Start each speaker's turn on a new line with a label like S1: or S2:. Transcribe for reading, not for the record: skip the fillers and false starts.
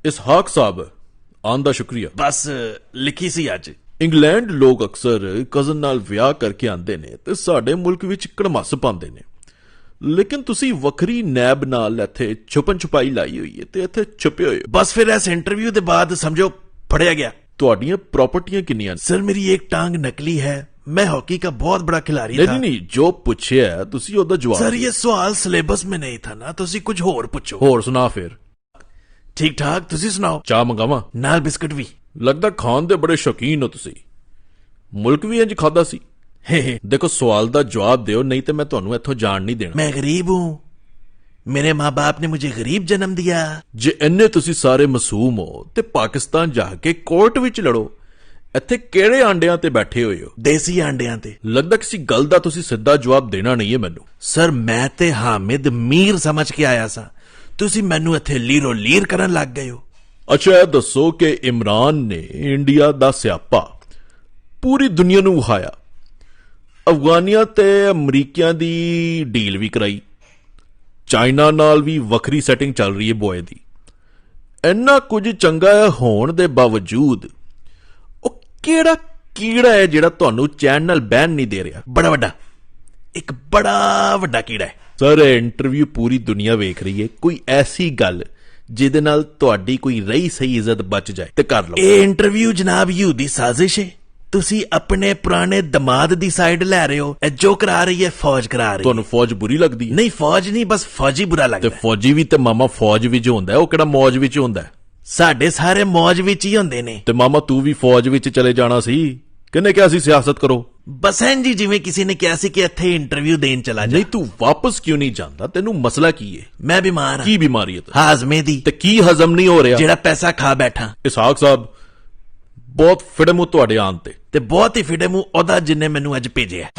S1: इसहाक साहब आन दा शुक्रिया।
S2: बस लिखी सी अज।
S1: इंग्लैंड लोग अक्सर कज़न नाल विआह करके आंदे ने ते साडे मुल्क विच कड़मस पांदे ने, लेकिन तुसी वखरी नैब नाल इत्थे छुपन छुपाई लाई हुई है ते इत्थे छुपे होए।
S2: बस फिर इस इंटरव्यू के बाद समझो फड़िया गया।
S1: तुहाडियां प्रॉपर्टियां किन्नियां ने?
S2: सर मेरी एक टांग नकली है, मैं हॉकी का बहुत बड़ा खिलाड़ी था।
S1: नहीं, जो पूछया है तुसी ओदा जवाब।
S2: सर ये सवाल सिलेबस में नहीं था ना, तुसी कुछ होर पूछो।
S1: होर सुना फिर।
S2: ठीक ठाक, तुसी सुनाओ।
S1: चाह मंगावां?
S2: नाल बिस्कुट भी।
S1: लगदा खान दे बड़े शौकीन हो तुसी। मुल्क भी इंज खादा सी? देखो सवाल दा जवाब दियो, नहीं तो मैं तुहानू इत्थों जान नहीं देना।
S2: मैं गरीब हूं, मेरे माँ बाप ने मुझे गरीब जन्म दिया।
S1: जे इन्ने तुसी सारे मासूम हो ते पाकिस्तान जाके कोर्ट विच लड़ो, इत्थे केड़े आंडियां ते बैठे होए हो?
S2: देसी आंडियां ते।
S1: लगदा किसी गल दा तुसी सिद्धा जवाब देना नहीं है मैनू।
S2: सर मैं ते हामिद मीर समझ के आया सा, तुसी मैनू इत्थे लीरो लीर करन लग गए हो।
S1: अच्छा ये दसो कि इमरान ने इंडिया दा स्यापा पूरी दुनिया नू विखाया, अफगानियां ते अमरीकियां दी डील भी कराई, चाइना नाल भी वखरी सैटिंग चल रही है बॉय दी। इन्ना कुछ चंगा होण दे बावजूद ओ केड़ा कीड़ा है जेड़ा तुहानू चैन नाल बहन नहीं दे रहा?
S2: बड़ा वड्डा, एक बड़ा वड्डा कीड़ा है।
S1: सर इंटरव्यू पूरी दुनिया वेख रही है, कोई ऐसी गल जिहदे नाल तुहाडी कोई रही सही इज्जत बच जाए ते कर लो।
S2: ये इंटरव्यू जनाब यहूदी साजिश है, तुसी अपने पुराने दमाद दी साइड ले रहे हो। जो करा रही है फौज करा रही है।
S1: तुहानू फौज बुरी लगदी है?
S2: नहीं फौज नहीं, बस फौजी बुरा लगदा
S1: ते फौजी भी ते मामा फौज विच हुंदा है, ओ केड़ा मौज विच हुंदा है?
S2: साडे सारे मौज विच ही हुंदे ने।
S1: ते मामा तू भी फौज विच चले जाना सी, किन्ने क्या सी सियासत करो?
S2: बस हैं जी जिवें किसी ने कहा सी कि इत्थे इंटरव्यू देन चला जा।
S1: नहीं तू वापस क्यों नहीं जांदा? तेनू मसला की है?
S2: मैं बीमार हां।
S1: की बीमारी है?
S2: हाजमे दी।
S1: ते की हजम नहीं हो रहा?
S2: जेड़ा पैसा खा बैठा।
S1: इसहाक साहब बहुत फिड़े मुंह तुहाडे आन ते
S2: बहुत ही फिड़े मुंह ओदा जिन्ने मैनू अज भेजिया।